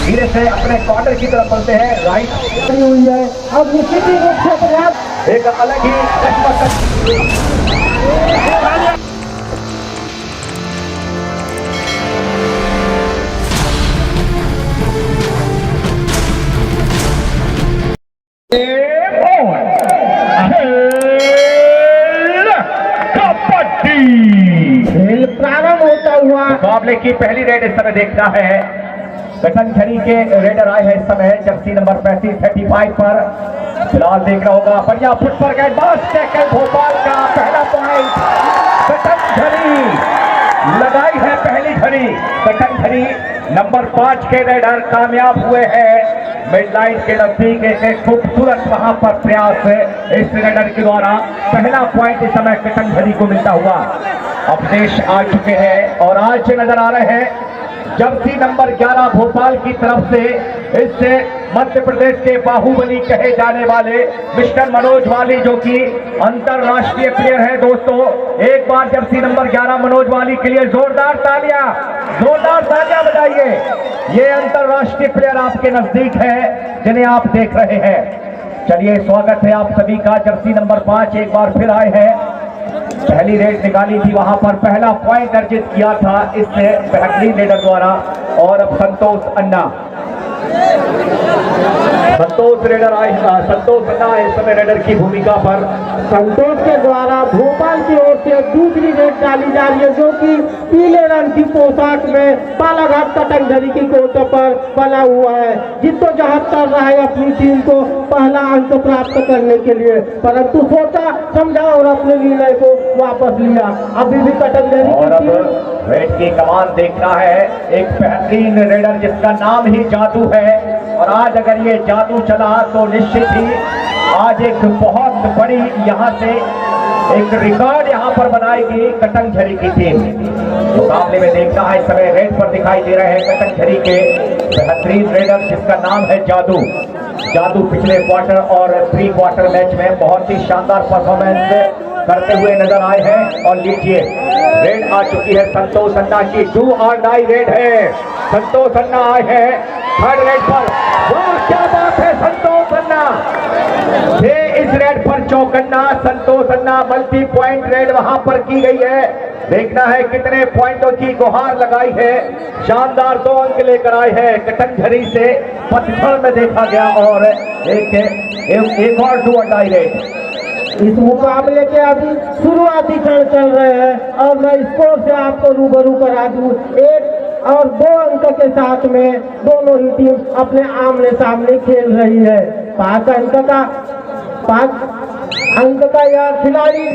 धीरे से अपने क्वार्टर की तरफ बढ़ते हैं। राइट हुई है अब निश्चित ही रूप से पर्याप्त एक अलग ही खेल प्रारंभ होता हुआ मुकाबले की पहली रेड इस समय देखना है। कटनझरी के रेडर आए हैं इस समय जर्सी नंबर 35 पर। फिलहाल देखना होगा बढ़िया फुट पर गए टैकल भोपाल का पहला पॉइंट कटनझरी लगाई है पहली घड़ी। कटनझरी नंबर 5 के रेडर कामयाब हुए हैं मिडलाइन के नजदीक। एक खूबसूरत वहां पर प्रयास इस रेडर के द्वारा पहला पॉइंट इस समय कटनझरी को मिलता हुआ। अवशेष आ चुके हैं और आज नजर आ रहे हैं जर्सी नंबर 11 भोपाल की तरफ से इससे मध्य प्रदेश के बाहुबली कहे जाने वाले मिस्टर मनोज वाली जो कि अंतरराष्ट्रीय प्लेयर है। दोस्तों एक बार जर्सी नंबर 11 मनोज वाली के लिए जोरदार तालियां बजाइए। ये अंतरराष्ट्रीय प्लेयर आपके नजदीक है जिन्हें आप देख रहे हैं। चलिए स्वागत है आप सभी का। जर्सी नंबर 5 एक बार फिर आए हैं। पहली रेड निकाली थी वहां पर पहला पॉइंट अर्जित किया था इससे बेहतरीन रेडर द्वारा। और अब संतोष अन्ना इस समय रेडर की भूमिका पर। संतोष के द्वारा भोपाल की ओर से दूसरी रेड डाली जा रही है जो कि पीले रंग की पोशाक में बालाघाट कटनझरी की कोर्ट पर बना हुआ है। जिद्दोजहद कर रहा है अपनी टीम को पहला अंक प्राप्त करने के लिए, परंतु सोचा समझा और अपने निर्णय को वापस लिया। अभी भी कटनझरी और की अब रेड की कमान देखना है एक बेहतरीन रेडर जिसका नाम ही जादू है। और आज अगर ये जादू चला तो निश्चित ही आज एक बहुत बड़ी यहाँ से एक रिकॉर्ड यहाँ पर बनाएगी कटनझरी की टीम। मुकाबले में देखना है इस समय रेड पर दिखाई दे रहे हैं कटनझरी के बेहतरीन रेडर जिसका नाम है जादू पिछले क्वार्टर और प्री क्वार्टर मैच में बहुत ही शानदार परफॉर्मेंस करते हुए नजर आए हैं। और लीजिए रेड आ चुकी है संतोष अन्ना की। 2 और 9 रेड है। संतोष अन्ना आए हैं थर्ड रेड पर। वाह क्या बात है संतोष अन्ना थे इस रेड पर चौकन्ना। संतोष अन्ना मल्टी पॉइंट रेड वहां पर की गई है। देखना है कितने पॉइंटों की गुहार लगाई है। शानदार 2 अंक लेकर आए हैं कटनझरी से पत्थर में देखा गया। और एक और 2 और 9 रेड इस मुकाबले के अभी शुरुआती क्षण चल रहे हैं और मैं स्कोर से आपको रूबरू करा दूं। 1 और 2 अंक के साथ में दोनों ही टीम अपने आमने सामने खेल रही है। 5 अंक का यह खिलाड़ी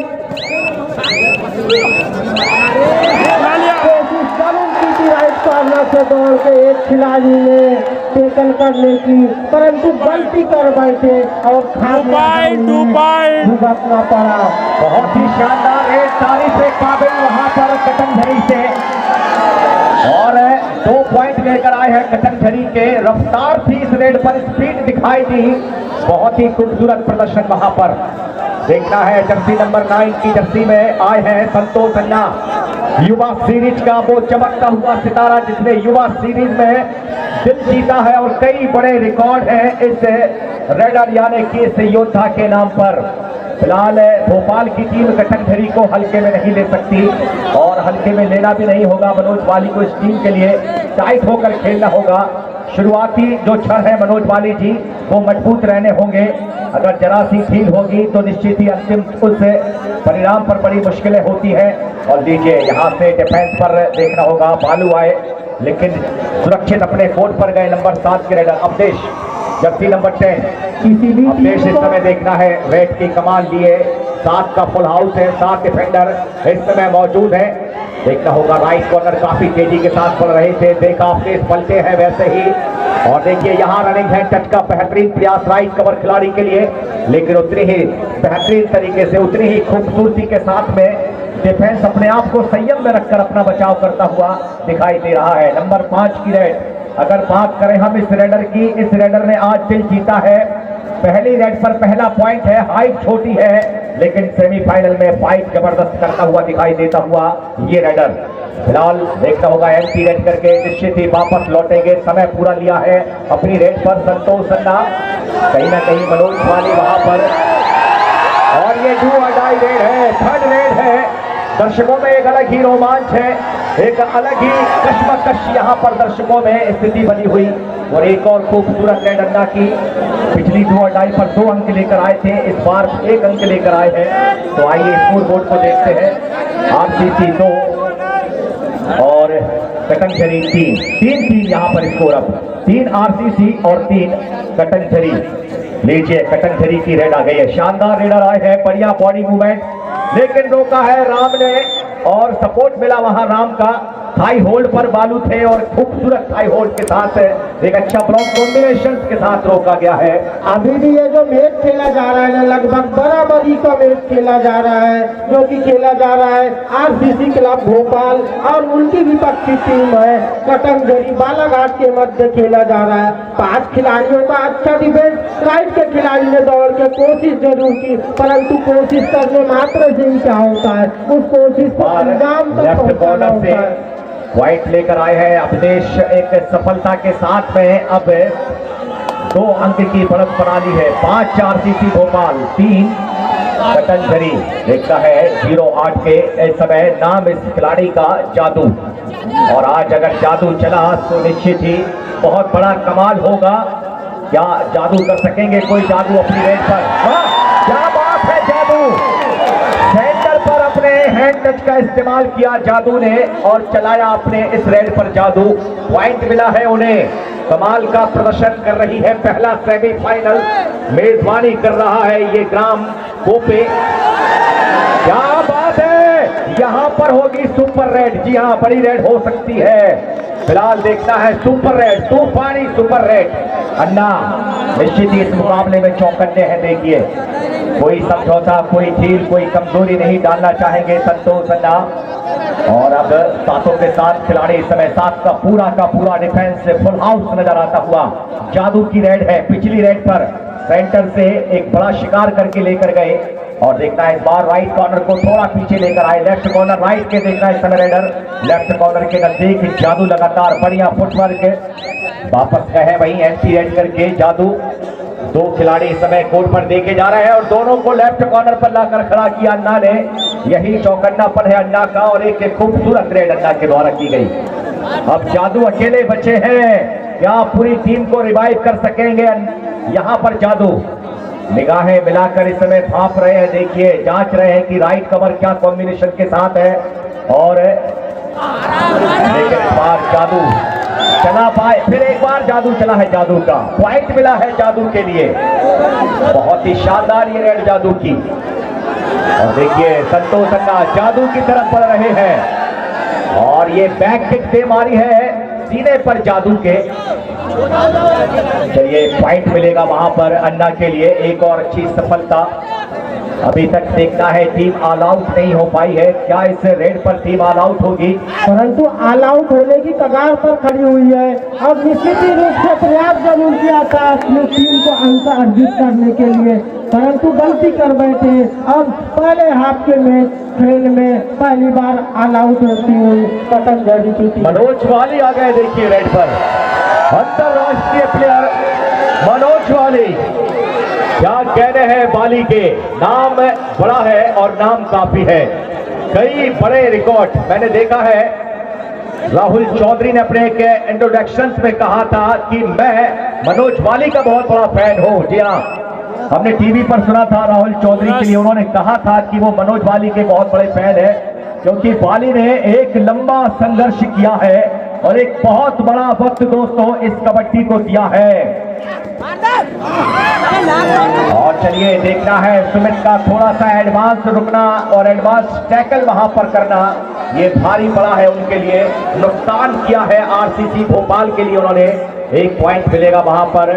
कोशिश करूं की राइट कॉर्नर से दौड़ के एक खिलाड़ी ने टेकल करने की, परंतु गलती कर बैठे और भुगतना पड़ा। बहुत ही शानदार है। तारीफ के काबिल वहां पर कटनझरी से। और 2 पॉइंट लेकर आए हैं कटनझरी के। रफ्तार थी इस रेड पर, स्पीड दिखाई दी। बहुत ही खूबसूरत प्रदर्शन वहां पर देखना है। जर्सी नंबर 9 की जर्सी में आए हैं संतोष अन्ना। युवा सीरीज का वो चमकता हुआ सितारा जिसने युवा सीरीज में दिल जीता है और कई बड़े रिकॉर्ड हैं इस रेडर यानी कि इस योद्धा के नाम पर। फिलहाल भोपाल की टीम कटनझरी को हल्के में नहीं ले सकती और हल्के में लेना भी नहीं होगा। मनोज वाली को इस टीम के लिए टाइट होकर खेलना होगा। शुरुआती जो क्षण है मनोज वाली जी वो मजबूत रहने होंगे। अगर जरा सी ढील होगी तो निश्चित ही अंतिम उस परिणाम पर बड़ी मुश्किलें होती हैं। और लीजिए यहाँ से डिफेंस पर देखना होगा। बालू आए लेकिन सुरक्षित अपने कोर्ट पर गए नंबर 7 के raider Awadhesh. Jersey number 10 Awadhesh इस समय देखना है रेड की कमान लिए। 7 का फुल हाउस है। 7 डिफेंडर इस समय मौजूद है। देखना होगा राइट कॉर्नर काफी तेजी के साथ पड़ रहे थे। देखा अवधेश पलटे हैं वैसे ही। और देखिए यहाँ रनिंग है टच का बेहतरीन प्रयास राइट कवर खिलाड़ी के लिए, लेकिन उतनी ही बेहतरीन तरीके से उतनी ही खूबसूरती के साथ में डिफेंस अपने आप को संयम में रखकर अपना बचाव करता हुआ दिखाई दे रहा है। नंबर 5 की रेड अगर बात करें हम इस रेडर की, इस रेडर ने आज दिल जीता है। पहली रेड पर पहला पॉइंट है। हाइट छोटी है लेकिन सेमीफाइनल में फाइट जबरदस्त करता हुआ दिखाई देता हुआ ये रेडर फिलहाल देखना होगा एंटी रेड करके निश्चित ही वापस लौटेंगे। समय पूरा लिया है अपनी रेड पर संतोष सन्ना, कहीं ना कहीं मनोज वाली वहां पर, और ये डू और डाई रेड है, थर्ड रेड है। दर्शकों में एक अलग ही रोमांच है, एक अलग ही कश्मकश यहाँ पर दर्शकों में स्थिति बनी हुई। और एक और खूबसूरत रेड अन्ना की, पिछली डू और डाई पर 2 अंक लेकर आए थे, इस बार 1 अंक लेकर आए हैं। तो आइए स्कोर बोर्ड को देखते हैं। आरसीसी 2 और कटंझरी 3 यहाँ पर स्कोर अब 3 आरसीसी और 3 कटंझरी। लीजिए कटंझरी की रेड आ गई है, शानदार रेडर आए हैं, बढ़िया बॉडी मूवमेंट, लेकिन रोका है राम ने और सपोर्ट मिला वहां राम का। थाई होल्ड पर बालू थे और खूबसूरत थाई होल्ड के साथ एक अच्छा ब्लॉक कॉम्बिनेशन के साथ रोका गया है। अभी भी ये जो मैच खेला जा रहा है लगभग बराबरी का मैच खेला जा रहा है, जो कि खेला जा रहा है आरसीसी क्लब भोपाल और उनकी विपक्षी टीम है कटंझरी बालाघाट के मध्य खेला जा रहा है। 5 खिलाड़ियों का अच्छा डिफेंस, राइट के खिलाड़ी ने दौड़ के कोशिश जरूर की, परंतु कोशिश करने मात्र से ही क्या होता है, उस कोशिश को अंजाम तक पहुंचाना होता है। पॉइंट लेकर आए हैं अपदेश एक सफलता के साथ में, अब 2 अंक की बढ़त बना ली है। 5 आरसीसी भोपाल, 3 कटंझरी। देखता है 08 के इस समय नाम इस खिलाड़ी का जादू, और आज अगर जादू चला तो निश्चित ही बहुत बड़ा कमाल होगा। क्या जादू कर सकेंगे कोई जादू अपनी रेड पर? क्या बात है, जादू सेंटर पर अपने हैंड टच का इस्तेमाल किया जादू ने और चलाया अपने इस रेड पर जादू। पॉइंट मिला है उन्हें, कमाल का प्रदर्शन कर रही है। पहला सेमीफाइनल मेजबानी कर रहा है ये ग्राम कोपे। क्या बात है, यहां पर होगी सुपर रेड। जी हां, बड़ी रेड हो सकती है। फिलहाल देखना है सुपर रेड, तूफानी सुपर रेड। अन्ना निश्चित ही इस मुकाबले में चौकन्ने हैं। देखिए कोई समझौता, कोई ढील, कोई कमजोरी नहीं डालना चाहेंगे संतोष अन्ना। और अब 7 के 7 खिलाड़ी इस समय 7 का पूरा डिफेंस फुल हाउस नजर आता हुआ। जादू की रेड है, पिछली रेड पर सेंटर से एक बड़ा शिकार करके लेकर गए, और देखना है इस बार राइट कॉर्नर को थोड़ा पीछे लेकर आए। लेफ्ट कॉर्नर राइट के देखना है इस समय रेडर लेफ्ट कॉर्नर के नजदीक। जादू लगातार बढ़िया फुटवर्क, वापस गए वही एंटी रेड करके जादू। 2 खिलाड़ी इस समय कोर्ट पर देखे जा रहे हैं और दोनों को लेफ्ट कॉर्नर पर लाकर खड़ा किया अन्ना ने। यही चौकन्नापन है अन्ना का, और एक खूबसूरत रेड अन्ना के द्वारा की गई। अब जादू अकेले बचे हैं, क्या पूरी टीम को रिवाइव कर सकेंगे यहाँ पर जादू? निगाहें मिलाकर इस समय भांप रहे हैं, देखिए जांच रहे हैं कि राइट कवर क्या कॉम्बिनेशन के साथ है। और लेकिन इस बार जादू चला पाए, फिर एक बार जादू चला है, जादू का पॉइंट मिला है जादू के लिए। बहुत ही शानदार ये रेड जादू की। और देखिए संतोष अन्ना जादू की तरफ बढ़ रहे हैं, और ये बैक किक से मारी है सीने पर जादू के। चलिए पॉइंट मिलेगा वहां पर अन्ना के लिए, एक और अच्छी सफलता। अभी तक देखना है टीम ऑल आउट नहीं हो पाई है, क्या इस रेड पर टीम ऑल आउट होगी? परंतु ऑल आउट होने की कगार पर खड़ी हुई है। अब निश्चित रूप से प्रयास जरूर किया था अपनी टीम को अंक अर्जित करने के लिए, परंतु गलती कर बैठे। अब पहले हाफ के मैच खेल में पहली बार ऑल आउट होती हुई कटंझरी की टीम। मनोज वाली आ गए, देखिए रेड पर अंतरराष्ट्रीय प्लेयर मनोज वाली। क्या कहने हैं बाली के, नाम बड़ा है और नाम काफी है, कई बड़े रिकॉर्ड मैंने देखा है। राहुल चौधरी ने अपने एक इंट्रोडक्शन में कहा था कि मैं मनोज वाली का बहुत बड़ा फैन हूं। जी हाँ, हमने टीवी पर सुना था राहुल चौधरी के लिए, उन्होंने कहा था कि वो मनोज वाली के बहुत बड़े फैन है, क्योंकि वाली ने एक लंबा संघर्ष किया है और एक बहुत बड़ा वक्त दोस्तों इस कबड्डी को दिया है। और चलिए देखना है सुमित का थोड़ा सा एडवांस रुकना और एडवांस टैकल वहां पर करना, ये भारी पड़ा है उनके लिए, नुकसान किया है आरसीसी भोपाल के लिए। उन्होंने 1 पॉइंट मिलेगा वहां पर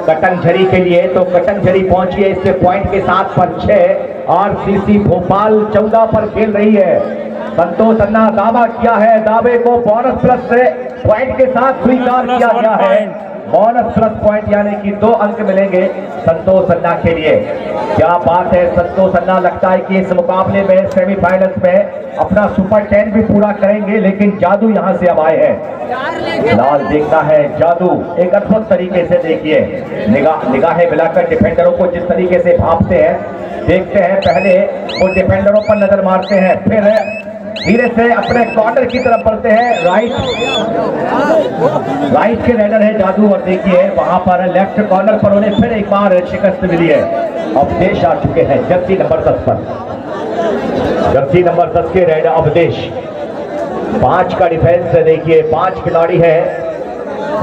कटंझरी के लिए। तो कटंझरी पहुंची है इससे पॉइंट के साथ पर 6, आरसीसी भोपाल 14 पर खेल रही है। संतोष अन्ना दावा किया है, दावे को बोनस प्लस से पॉइंट के साथ स्वीकार किया गया है। बोनस प्लस पॉइंट यानी कि 2 अंक मिलेंगे संतोष अन्ना के लिए। क्या बात है संतोष अन्ना, लगता है कि इस मुकाबले में सेमीफाइनल्स में अपना सुपर 10 भी पूरा करेंगे, लेकिन जादू यहां से अब आए हैं। फिलहाल देखना है जादू एक अद्भुत तरीके से, देखिए निगाहें मिलाकर डिफेंडरों को जिस तरीके से भांपते हैं, देखते हैं पहले वो डिफेंडरों पर नजर मारते हैं, फिर धीरे से अपने कॉर्नर की तरफ बढ़ते हैं। राइट के रेडर है जादू, और देखिए वहां पर लेफ्ट कॉर्नर पर उन्हें फिर एक बार शिकस्त मिली है। अवधेश आ चुके हैं जर्सी नंबर 10 पर, जर्सी नंबर 10 के रेडर अवधेश। 5 का डिफेंस है, देखिए 5 खिलाड़ी है।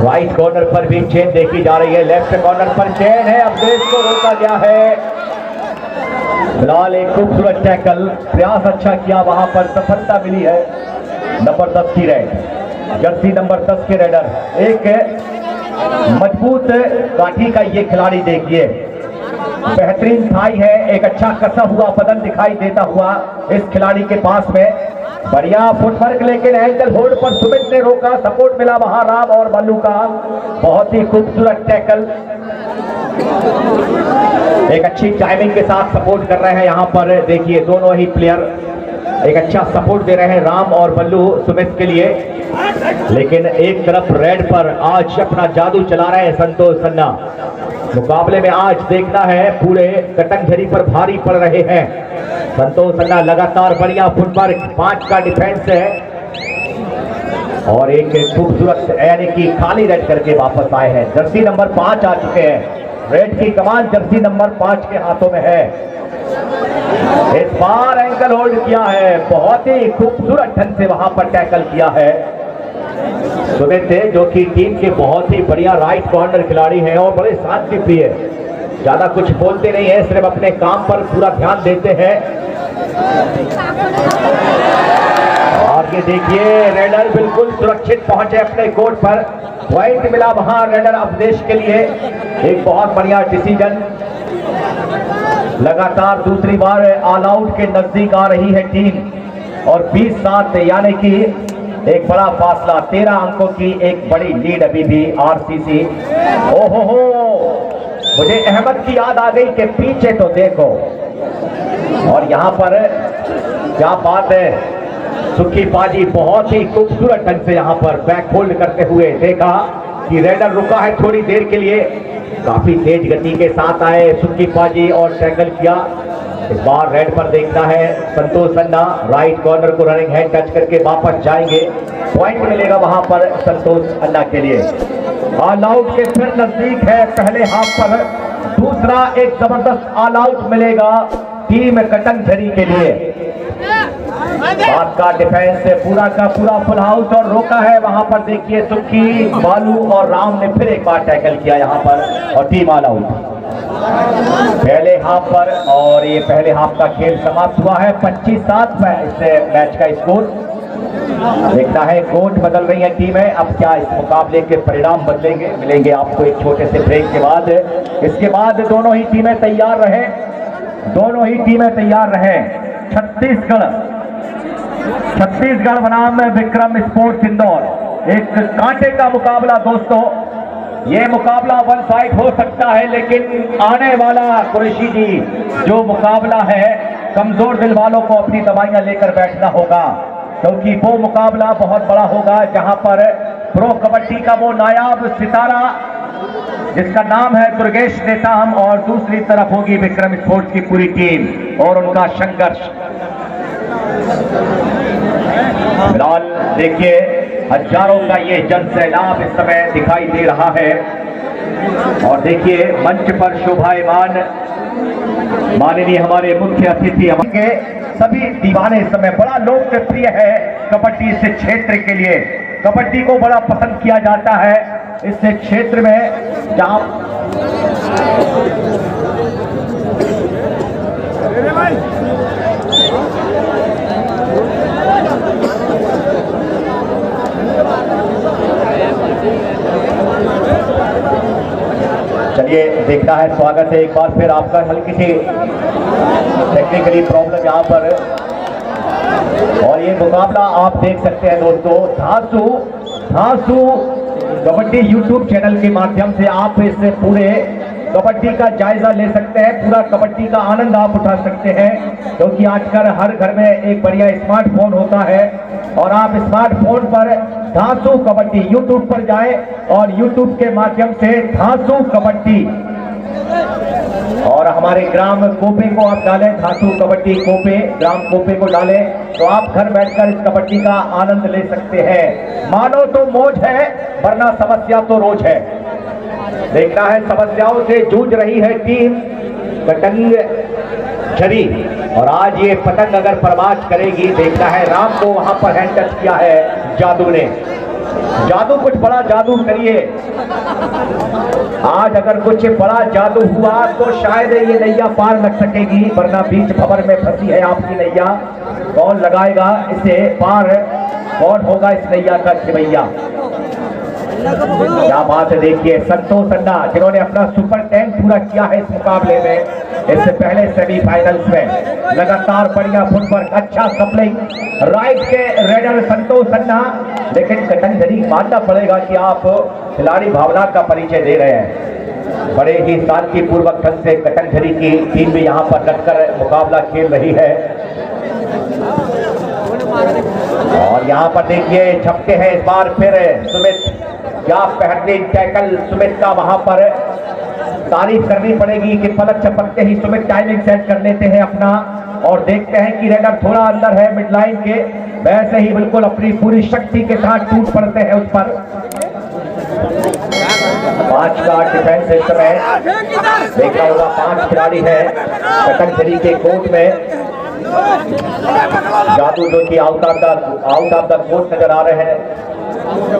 राइट कॉर्नर पर भी चेन देखी जा रही है, लेफ्ट कॉर्नर पर चेन है, अवधेश को रोका गया है। फिलहाल एक खूबसूरत टैकल, प्रयास अच्छा किया, वहां पर सफलता मिली है नंबर 10 की रेड, जर्सी नंबर 10 के रेडर। एक मजबूत काठी का ये खिलाड़ी देखिए, बेहतरीन थाई है, एक अच्छा कसा हुआ बदन दिखाई देता हुआ इस खिलाड़ी के पास में। बढ़िया फुटवर्क, लेकिन एंकल होल्ड पर सुमित ने रोका, सपोर्ट मिला वहां राम और मल्लू का। बहुत ही खूबसूरत टैकल, एक अच्छी टाइमिंग के साथ सपोर्ट कर रहे हैं यहाँ पर। देखिए दोनों ही प्लेयर एक अच्छा सपोर्ट दे रहे हैं, राम और मल्लू सुमित के लिए। लेकिन एक तरफ रेड पर आज अपना जादू चला रहे हैं संतोष अन्ना। मुकाबले में आज देखना है पूरे कटंगझरी पर भारी पड़ रहे हैं संतोष अन्ना। लगातार बढ़िया फुटवर्क, 5 का डिफेंस है, और एक खूबसूरत यानी कि खाली रेड करके वापस आए हैं। जर्सी नंबर 5 आ चुके हैं, रेड की कमान जर्सी नंबर 5 के हाथों में है। इस बार एंकल होल्ड किया है, बहुत ही खूबसूरत ढंग से वहां पर टैकल किया है सुमित, जो कि टीम के बहुत ही बढ़िया राइट कॉर्नर खिलाड़ी हैं और बड़े शांतिप्रिय भी है, ज्यादा कुछ बोलते नहीं है, सिर्फ अपने काम पर पूरा ध्यान देते हैं। और ये देखिए रेडर बिल्कुल सुरक्षित पहुंचे अपने कोर्ट पर, पॉइंट मिला वहां रेडर अवधेश के लिए। एक बहुत बढ़िया डिसीजन, लगातार दूसरी बार ऑल आउट के नजदीक आ रही है टीम, और 20-7 यानी कि एक बड़ा फासला, 13 अंकों की एक बड़ी लीड अभी भी आरसीसी। ओहो हो, मुझे अहमद की याद आ गई कि पीछे तो देखो, और यहां पर क्या बात है, सुखी पाजी बहुत ही खूबसूरत ढंग से यहां पर बैक होल्ड करते हुए देखा कि रेडर रुका है थोड़ी देर के लिए, काफी तेज गति के साथ आए सुखी पाजी और टैकल किया। इस बार रेड पर देखना है संतोष अन्ना, राइट कॉर्नर को रनिंग हैंड टच करके वापस जाएंगे, पॉइंट मिलेगा वहां पर संतोष अन्ना के लिए। ऑल आउट के फिर नजदीक है पहले हाफ पर, दूसरा एक जबरदस्त ऑल आउट मिलेगा टीम कटंगझरी के लिए। बात का डिफेंस पूरा का पूरा फुल हाउस और रोका है वहां पर, देखिए सुखी, बालू और राम ने फिर एक बार टैकल किया यहां पर, और टीम ऑल आउट पहले हाफ पर। और ये पहले हाफ का खेल समाप्त हुआ है 25-7 में इस मैच का स्कोर। देखना है कोर्ट बदल रही है टीमें, अब क्या इस मुकाबले के परिणाम बदलेंगे, मिलेंगे आपको एक छोटे से ब्रेक के बाद। इसके बाद दोनों ही टीमें तैयार रहे, दोनों ही टीमें तैयार रहे। छत्तीसगढ़ बनाम विक्रम स्पोर्ट्स इंदौर, एक कांटे का मुकाबला दोस्तों। ये मुकाबला वन फाइट हो सकता है, लेकिन आने वाला कुरैशी जी जो मुकाबला है, कमजोर दिल वालों को अपनी दवाइयां लेकर बैठना होगा, क्योंकि वो मुकाबला बहुत बड़ा होगा जहां पर प्रो कबड्डी का वो नायाब सितारा जिसका नाम है दुर्गेश नेताम, और दूसरी तरफ होगी विक्रम स्पोर्ट्स की पूरी टीम और उनका संघर्ष। फिलहाल देखिए हजारों का ये जन सैलाब इस समय दिखाई दे रहा है, और देखिए मंच पर शोभायमान माननीय हमारे मुख्य अतिथि, हमारे सभी दीवाने इस समय, बड़ा लोकप्रिय है कबड्डी इस क्षेत्र के लिए, कबड्डी को बड़ा पसंद किया जाता है इस क्षेत्र में। जहां चलिए देखना है, स्वागत है एक बार फिर आपका। हल्की सी टेक्निकली प्रॉब्लम यहाँ पर, और ये मुकाबला आप देख सकते हैं दोस्तों, धांसू कबड्डी यूट्यूब चैनल के माध्यम से आप इस पूरे कबड्डी का जायजा ले सकते हैं, पूरा कबड्डी का आनंद आप उठा सकते हैं, क्योंकि आजकल हर घर में एक बढ़िया स्मार्टफोन होता है और आप स्मार्टफोन पर धांसू कबड्डी यूट्यूब पर जाएं और यूट्यूब के माध्यम से धांसू कबड्डी और हमारे ग्राम कोपे को आप डालें, धांसू कबड्डी कोपे, ग्राम कोपे को डालें तो आप घर बैठकर इस कबड्डी का आनंद ले सकते हैं। मानो तो मौज है वरना समस्या तो रोज है। देखना है समस्याओं से जूझ रही है टीम कटंग झरी और आज ये पतंग अगर परवाज करेगी, देखना है राम को वहां पर हैंड टच किया है जादू ने। जादू कुछ बड़ा जादू करिए, आज अगर कुछ बड़ा जादू हुआ तो शायद ये नैया पार लग सकेगी, वरना बीच भंवर में फंसी है आपकी नैया। कौन लगाएगा इसे पार, कौन होगा इस नैया का खिवैया? क्या बात है, देखिए संतोष अन्ना जिन्होंने अपना सुपर 10 पूरा किया है इस मुकाबले में, इससे पहले सेमीफाइनल्स में लगातार बढ़िया फुटवर्क, अच्छा कपलिंग, राइट के रेडर संतोष अन्ना। लेकिन कटंग झरी मानना पड़ेगा कि आप खिलाड़ी भावना का परिचय दे रहे हैं। बड़े ही शांतिपूर्वक ढंग से कटंग झरी की टीम भी यहाँ पर डटकर मुकाबला खेल रही है और यहाँ पर देखिए झपके हैं इस बार फिर सुमित, क्या बेहतरीन टैकल सुमित का, वहां पर तारीफ करनी पड़ेगी कि पलक झपकते ही सुमित टाइमिंग सेट कर लेते हैं अपना और देखते हैं कि रेडर थोड़ा अंदर है मिड लाइन के, वैसे ही बिल्कुल अपनी पूरी शक्ति के साथ टूट पड़ते हैं उस पर। 5 का डिफेंस इस समय देखा होगा, 5 खिलाड़ी है कटंग झरी के कोर्ट में। जादू जो कि आउट ऑफ द कोर्ट नजर आ रहे हैं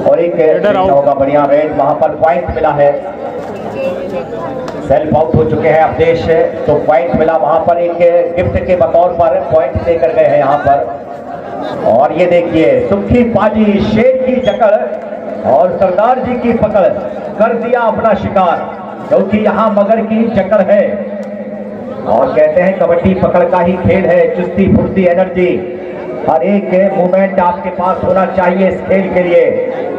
और एक होगा बढ़िया रेड, वहां पर पॉइंट मिला है, सेल्फ आउट हो चुके हैं अवधेश, तो पॉइंट मिला वहां पर, एक गिफ्ट के बतौर पर पॉइंट लेकर गए हैं यहाँ पर। और ये देखिए सुखी पाजी शेर की जकड़ और सरदार जी की पकड़ कर दिया अपना शिकार, क्योंकि यहाँ मगर की जकड़ है और कहते हैं कबड्डी पकड़ का ही खेल है, चुस्ती फुर्ती एनर्जी हर एक मूवमेंट आपके पास होना चाहिए इस खेल के लिए,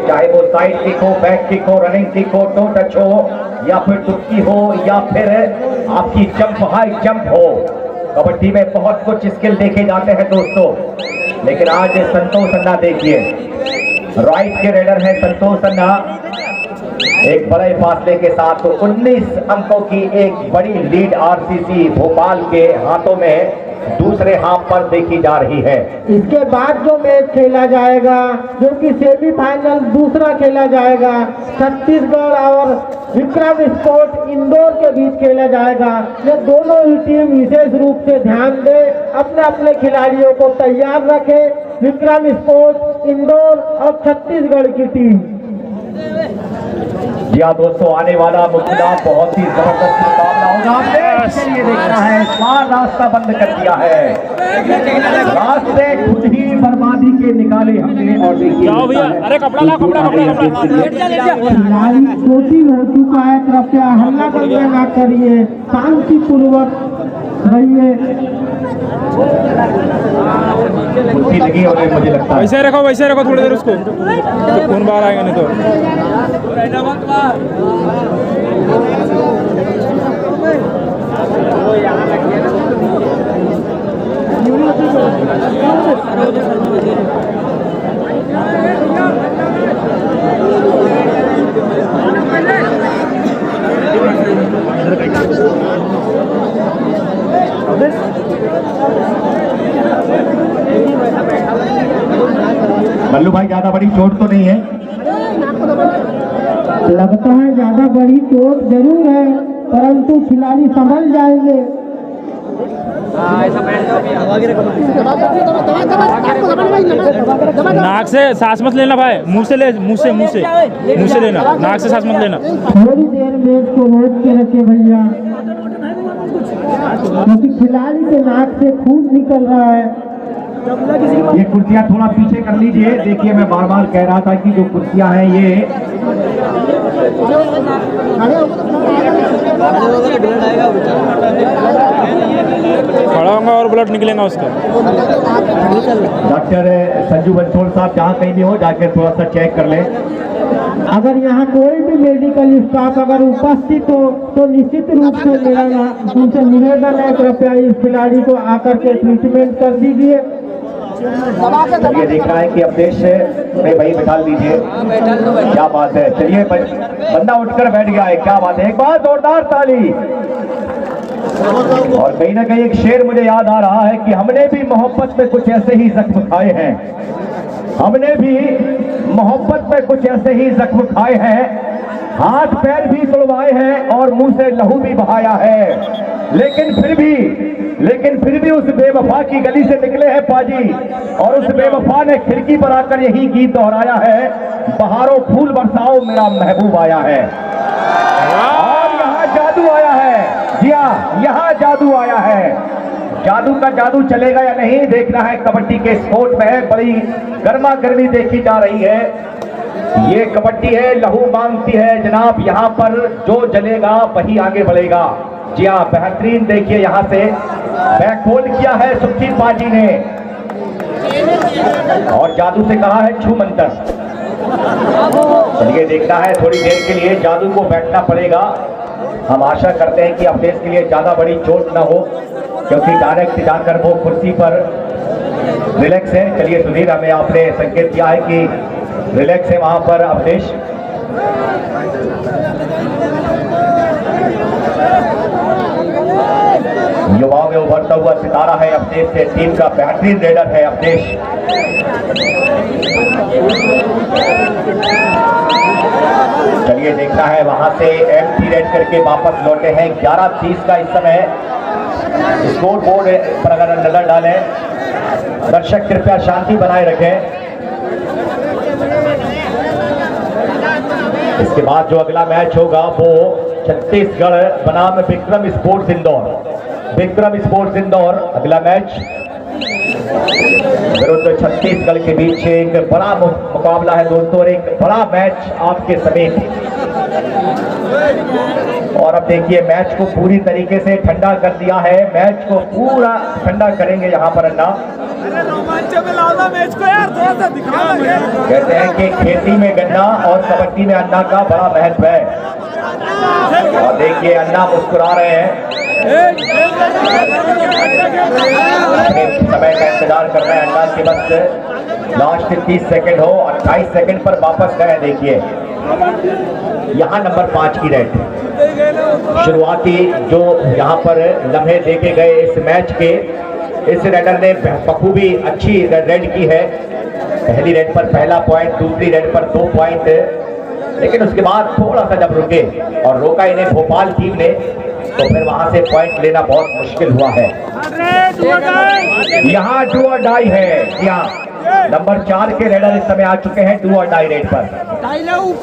चाहे वो साइड किक हो, बैक किक हो, रनिंग किक हो, टो टच हो या फिर डुबकी हो या फिर आपकी जंप हाई जंप हो। कबड्डी में बहुत कुछ स्किल देखे जाते हैं दोस्तों, लेकिन आज संतोष अन्ना देखिए, राइट के रेडर है संतोष अन्ना, एक बड़े फासले के साथ 19 अंकों की एक बड़ी लीड आरसीसी भोपाल के हाथों में दूसरे हाफ पर देखी जा रही है। इसके बाद जो मैच खेला जाएगा, जो कि सेमीफाइनल दूसरा खेला जाएगा, छत्तीसगढ़ और विक्रम स्पोर्ट इंदौर के बीच खेला जाएगा। ये दोनों ही टीम विशेष रूप से ध्यान दे, अपने अपने खिलाड़ियों को तैयार रखे, विक्रम स्पोर्ट इंदौर और छत्तीसगढ़ की टीम। जी हाँ दोस्तों, आने वाला मुकाबला बहुत ही जबरदस्त मुकाबला होगा। चलिए देखना है, सारा रास्ता बंद कर दिया है, रास्ते खुद ही बर्बादी के निकाले हमने और देखिए अरे कपड़ा ला, कपड़ा चोटी हो चुका है, कृपया हल्ला बंद ना करिए, शांतिपूर्वक रहिए। लगी और मुझे लगता है वैसे रखो थोड़ी देर उसको, तो खून बाहर आएगा नहीं तो। मल्लू भाई ज्यादा बड़ी चोट तो नहीं है? लगता है ज्यादा बड़ी चोट जरूर है, परंतु खिलाड़ी संभल जाएंगे। नाक से सांस मत लेना भाई, मुंह से ले, मुंह से लेना, नाक से सांस मत लेना। थोड़ी देर मैच को रोक के रखे भैया, क्योंकि खिलाड़ी के नाक से खून निकल रहा है। ये कुर्सियां थोड़ा पीछे कर लीजिए। देखिए मैं बार बार कह रहा था कि जो कुर्सियां हैं ये खड़ा होगा और ब्लड निकलेगा उसका। डॉक्टर संजू बंसोड़ साहब जहाँ कहीं भी हो जाकर थोड़ा सा चेक कर लें। अगर यहाँ कोई भी मेडिकल स्टाफ अगर उपस्थित हो तो निश्चित रूप से मेरा उनसे निवेदन है, कृपया इस खिलाड़ी को आकर के ट्रीटमेंट कर दीजिए। चलिए देख रहा है कि अवधेश में भाई बिठा दीजिए, क्या बात है। चलिए बंदा उठकर बैठ गया है, क्या बात है। एक बार जोरदार ताली। और कहीं ना कहीं एक शेर मुझे याद आ रहा है कि हमने भी मोहब्बत में कुछ ऐसे ही जख्म खाए हैं, हमने भी मोहब्बत में कुछ ऐसे ही जख्म खाए हैं, हाथ पैर भी तोड़वाए हैं और मुंह से लहू भी बहाया है, लेकिन फिर भी उस बेवफा की गली से निकले हैं पाजी। और उस बेवफा ने खिड़की पर आकर यही गीत दोहराया है, बहारों फूल बरसाओ मेरा महबूब आया है। और यहाँ जादू आया है, जी हाँ, यहाँ जादू आया है। जादू का जादू चलेगा या नहीं देखना है। कबड्डी के स्पोर्ट में बड़ी गर्मा गर्मी देखी जा रही है। ये कबड्डी है, लहू मांगती है जनाब। यहाँ पर जो जलेगा वही आगे बढ़ेगा। जी हाँ, बेहतरीन देखिए यहाँ से बैक होल्ड किया है सुखी पाजी ने और जादू से कहा है छू मंतर। चलिए देखना है, थोड़ी देर के लिए जादू को बैठना पड़ेगा। हम आशा करते हैं कि अवधेश के लिए ज्यादा बड़ी चोट न हो, क्योंकि डायरेक्ट जाकर वो कुर्सी पर रिलैक्स है। चलिए सुधीर, हमें आपने संकेत दिया है कि रिलैक्स है वहां पर अवधेश। युवाओं में उभरता हुआ सितारा है अवधेश से, टीम का बेहतरीन रेडर है अवधेश। चलिए देखना है, वहां से एम्प्टी रेड करके वापस लौटे हैं। 11:30 का इस समय स्कोर बोर्ड पर अगर नजर डालें, दर्शक कृपया शांति बनाए रखें। इसके बाद जो अगला मैच होगा वो छत्तीसगढ़ बनाम विक्रम स्पोर्ट्स इंदौर। विक्रम स्पोर्ट्स इंदौर अगला मैच विरुद्ध छत्तीसगढ़ के बीच एक बड़ा मुकाबला है दोस्तों, और एक बड़ा मैच आपके समेत। और अब देखिए मैच को पूरी तरीके से ठंडा कर दिया है, मैच को पूरा ठंडा करेंगे यहाँ पर अन्ना। कहते हैं कि खेती में गन्ना और कबड्डी में अन्ना का बड़ा महत्व है। और देखिए अन्ना मुस्कुरा रहे हैं, समय का इंतजार कर रहे हैं अन्ना की बस लास्ट 30 सेकंड हो। 28 सेकंड पर वापस गए। देखिए यहाँ नंबर 5 की रेड, शुरुआती जो यहाँ पर लम्हे देखे गए इस मैच के, इस रेडर ने बखूबी अच्छी रेड की है। पहली रेड पर पहला पॉइंट, दूसरी रेड पर 2 पॉइंट, लेकिन उसके बाद थोड़ा सा जब रुके और रोका इन्हें भोपाल टीम ने, तो फिर वहां से पॉइंट लेना बहुत मुश्किल हुआ है। यहाँ डू और डाई है। यहाँ नंबर 4 के रेडर इस समय आ चुके हैं डू और डाई रेड पर,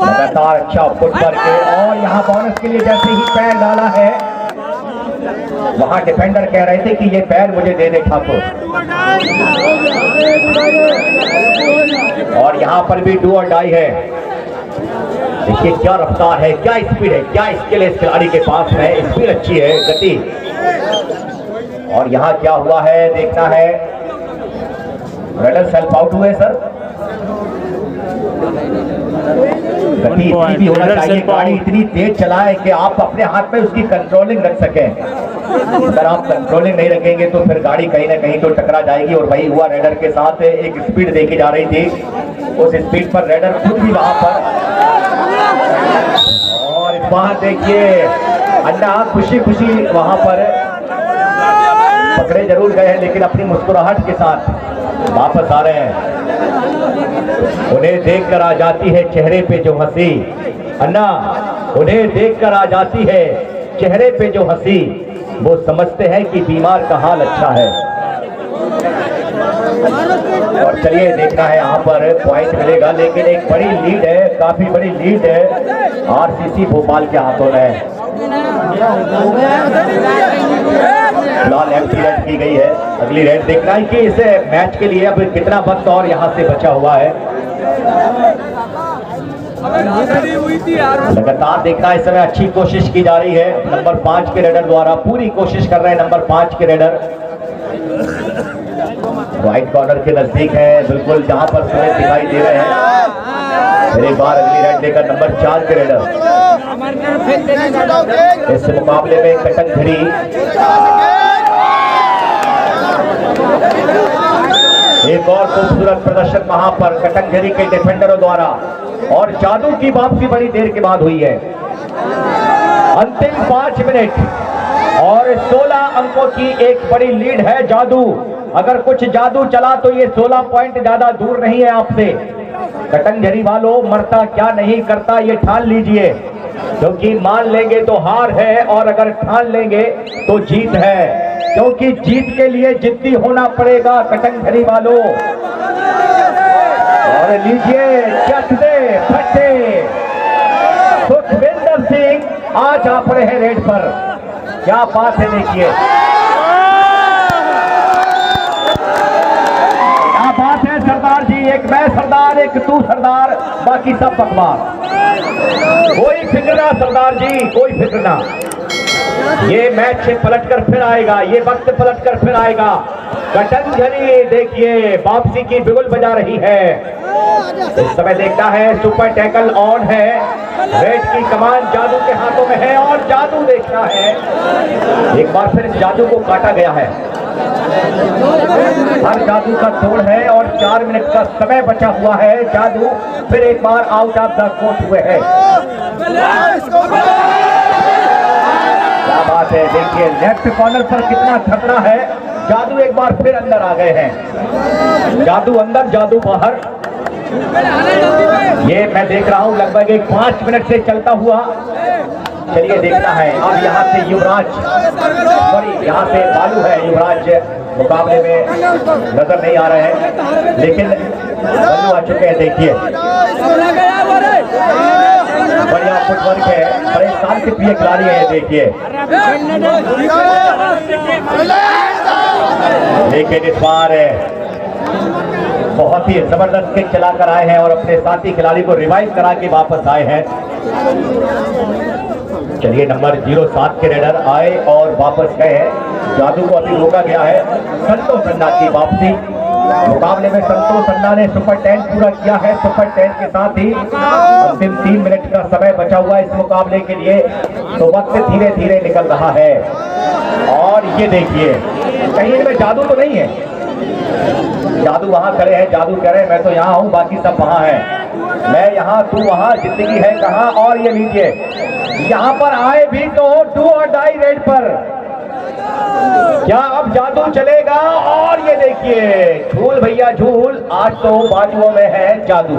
लगातार अच्छा फुट करके। और यहाँ बोनस के लिए जैसे ही पैर डाला है, वहां डिफेंडर कह रहे थे कि ये पैर मुझे दे दे ठाकुर। और यहाँ पर भी डू और डाई है। देखिए क्या रफ्तार है, क्या स्पीड है, क्या स्किल है इस खिलाड़ी के पास है। स्पीड अच्छी है, गति। और यहाँ क्या हुआ है देखना है, रेडर सेल्फ आउट हुए सर। गति इतनी भी होना चाहिए, गाड़ी इतनी तेज चलाए कि आप अपने हाथ में उसकी कंट्रोलिंग रख सकें। अगर आप कंट्रोलिंग नहीं रखेंगे तो फिर गाड़ी कहीं ना कहीं तो टकरा जाएगी। और वही हुआ रेडर के साथ, एक स्पीड देखी जा रही थी, उस स्पीड पर रेडर खुद भी वहां पर। और वहां देखिए अन्ना खुशी खुशी वहां पर पकड़े जरूर गए हैं, लेकिन अपनी मुस्कुराहट के साथ वापस आ रहे हैं। उन्हें देखकर आ जाती है चेहरे पे जो हंसी, अन्ना उन्हें देखकर आ जाती है चेहरे पे जो हंसी, वो समझते हैं कि बीमार का हाल अच्छा है। और चलिए देखना है यहाँ पर पॉइंट मिलेगा, लेकिन एक बड़ी लीड है, काफी बड़ी लीड है आरसीसी भोपाल के हाथों में। फिलहाल एम्प्टी रेड की गई है। अगली रेड देखना है कि इस मैच के लिए अब कितना वक्त और यहाँ से बचा हुआ है। लगातार देखना इस समय अच्छी कोशिश की जा रही है नंबर 5 के रेडर द्वारा, पूरी कोशिश कर रहे हैं नंबर 5 के रेडर। राइट कॉर्नर के नजदीक है बिल्कुल, जहां पर सूरज दिखाई दे रहे हैं। फिर एक बार अगली रेड लेकर नंबर 4 के रेडर। इस मुकाबले में कटंझड़ी एक और खूबसूरत प्रदर्शन वहां पर कटंझड़ी के डिफेंडरों द्वारा, और जादू की वापसी बड़ी देर के बाद हुई है। अंतिम 5 मिनट और 16 अंकों की एक बड़ी लीड है जादू। अगर कुछ जादू चला तो ये 16 पॉइंट ज्यादा दूर नहीं है आपसे। कटंझड़ी वालों, मरता क्या नहीं करता ये ठान लीजिए, क्योंकि मान लेंगे तो हार है और अगर ठान लेंगे तो जीत है, क्योंकि जीत के लिए जिद्दी होना पड़ेगा कटंझड़ी वालों। और लीजिए चटते फटे सुखविंदर सिंह आज आप रहे हैं रेड पर। क्या बात है, देखिए क्या बात है सरदार जी। एक मैं सरदार, एक तू सरदार, बाकी सब बकवास। कोई फिक्र ना सरदार जी, कोई फिक्र ना। ये मैच से पलटकर फिर आएगा, ये वक्त पलटकर फिर आएगा। कटंझड़ी देखिए वापसी की बिगुल बजा रही है। इस समय देखना है सुपर टैकल ऑन है, रेड की कमान जादू के हाथों में है और जादू देखना है। एक बार फिर इस जादू को काटा गया है। हर जादू का तोड़ है और 4 मिनट का समय बचा हुआ है। जादू फिर एक बार आउट ऑफ द कोर्ट हुए हैं। क्या बात है, देखिए लेफ्ट कॉर्नर पर कितना खतरा है। जादू एक बार फिर अंदर आ गए हैं। जादू अंदर, जादू बाहर। ये मैं देख रहा हूं लगभग एक 5 मिनट से चलता हुआ। चलिए देखना है। अब यहाँ से युवराज, सॉरी यहाँ से बालू है, युवराज मुकाबले में नजर नहीं आ रहे हैं, लेकिन बालू आ चुके हैं। देखिए बढ़िया फुटवर्क है, बड़े शांतिप्रिय खिलाड़ी है। देखिए लेकिन इस बार बहुत ही जबरदस्त किक चलाकर आए हैं और अपने साथी खिलाड़ी को रिवाइव करा के वापस आए हैं। चलिए नंबर 07 के रेडर आए और वापस गए हैं। जादू को अभी रोका गया है। संतोष अन्ना की वापसी मुकाबले में संतोष अन्ना ने सुपर 10 पूरा किया है। सुपर 10 के साथ ही अंतिम 3 मिनट का समय बचा हुआ है इस मुकाबले के लिए, तो वक्त धीरे धीरे निकल रहा है। और ये देखिए कहीं इनमें जादू तो नहीं है। जादू वहां खड़े हैं, जादू कह रहे हैं मैं तो यहाँ हूँ, बाकी सब वहां है। मैं यहाँ, तू वहां, जिंदगी है कहाँ। और ये लीजिए यहाँ पर आए भी तो डू और डाई रेड पर। क्या अब जादू चलेगा? और ये देखिए झूल भैया झूल, आज तो बाजुओं में है जादू।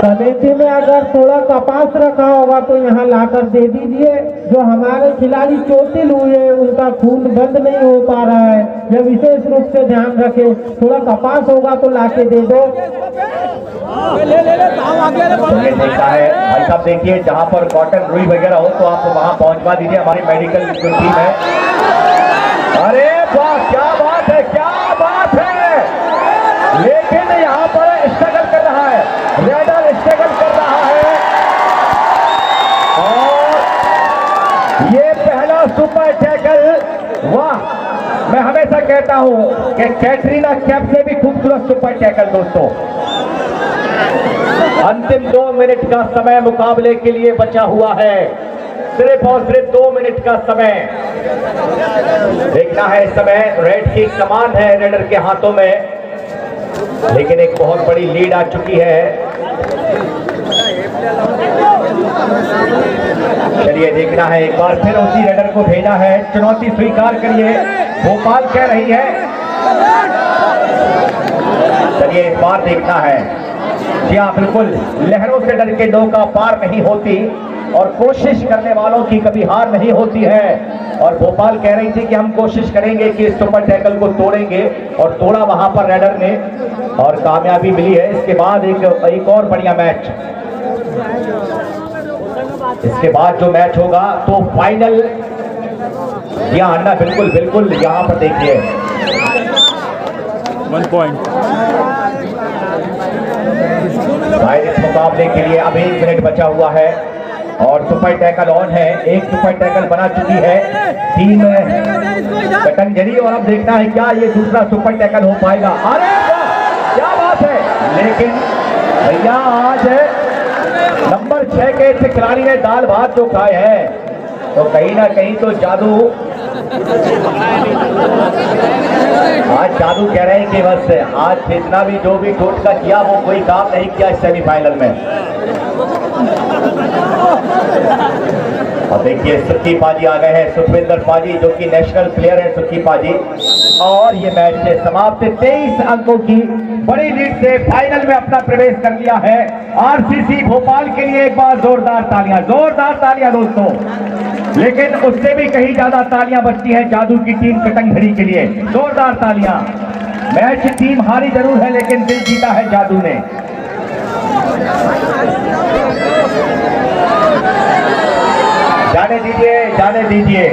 कमेटी में अगर थोड़ा कपास रखा होगा तो यहाँ लाकर दे दीजिए। जो हमारे खिलाड़ी चोटिल हुए उनका खून बंद नहीं हो पा रहा है, यह विशेष रूप से ध्यान रखे। थोड़ा कपास होगा तो लाके दे दो। ये देखा है भाई साहब, देखिए जहाँ पर कॉटन रुई वगैरह हो तो आप वहाँ पहुँचवा दीजिए। हमारी मेडिकल जो टीम है। अरे वाह, क्या बात है, क्या बात है। लेकिन यहाँ पर स्ट्रगल कर रहा है, रेडर स्ट्रगल कर रहा है। और ये पहला सुपर टैकल, वाह। मैं हमेशा कहता हूँ कि कैटरीना कैफ से भी खूबसूरत सुपर टैकल दोस्तों। अंतिम 2 मिनट का समय मुकाबले के लिए बचा हुआ है, सिर्फ और सिर्फ 2 मिनट का समय। देखना है इस समय रेड की कमान है रेडर के हाथों में, लेकिन एक बहुत बड़ी लीड आ चुकी है। चलिए देखना है, एक बार फिर उसी रेडर को भेजा है। चुनौती स्वीकार करिए, भोपाल कह रही है। चलिए इस बार देखना है। जी हाँ बिल्कुल, लहरों से डर के नौका पार नहीं होती और कोशिश करने वालों की कभी हार नहीं होती है। और भोपाल कह रही थी कि हम कोशिश करेंगे कि इस सुपर टैकल को तोड़ेंगे, और तोड़ा वहां पर रेडर ने और कामयाबी मिली है। इसके बाद एक और बढ़िया मैच, इसके बाद जो मैच होगा तो फाइनल। यहाँ अन्ना बिल्कुल बिल्कुल यहाँ पर देखिए 1 पॉइंट। इस मुकाबले के लिए अब 1 मिनट बचा हुआ है और सुपर टैकल ऑन है। एक सुपर टैकल बना चुकी है टीम कटंझड़ी, और अब देखना है क्या ये दूसरा सुपर टैकल हो पाएगा। अरे वाह, क्या बात है। लेकिन भैया आज नंबर 6 के इस खिलाड़ी ने दाल भात जो खाए हैं तो कहीं ना कहीं तो जादू, आज जादू कह रहे हैं कि बस आज जितना भी जो भी टोटका किया वो कोई काम नहीं किया सेमीफाइनल में। और देखिए सुक्की पाजी आ गए हैं, सुखविंदर पाजी जो कि नेशनल प्लेयर है सुक्की पाजी, और ये मैच से समाप्त 23 अंकों की बड़ी लीड से फाइनल में अपना प्रवेश कर लिया है आरसीसी भोपाल के लिए। एक बार जोरदार तालियां दोस्तों। लेकिन उससे भी कहीं ज्यादा तालियां बजती हैं जादू की टीम कटंगधरी के लिए। जोरदार तालियां। मैच टीम हारी जरूर है लेकिन दिल जीता है जादू ने। जाने दीजिए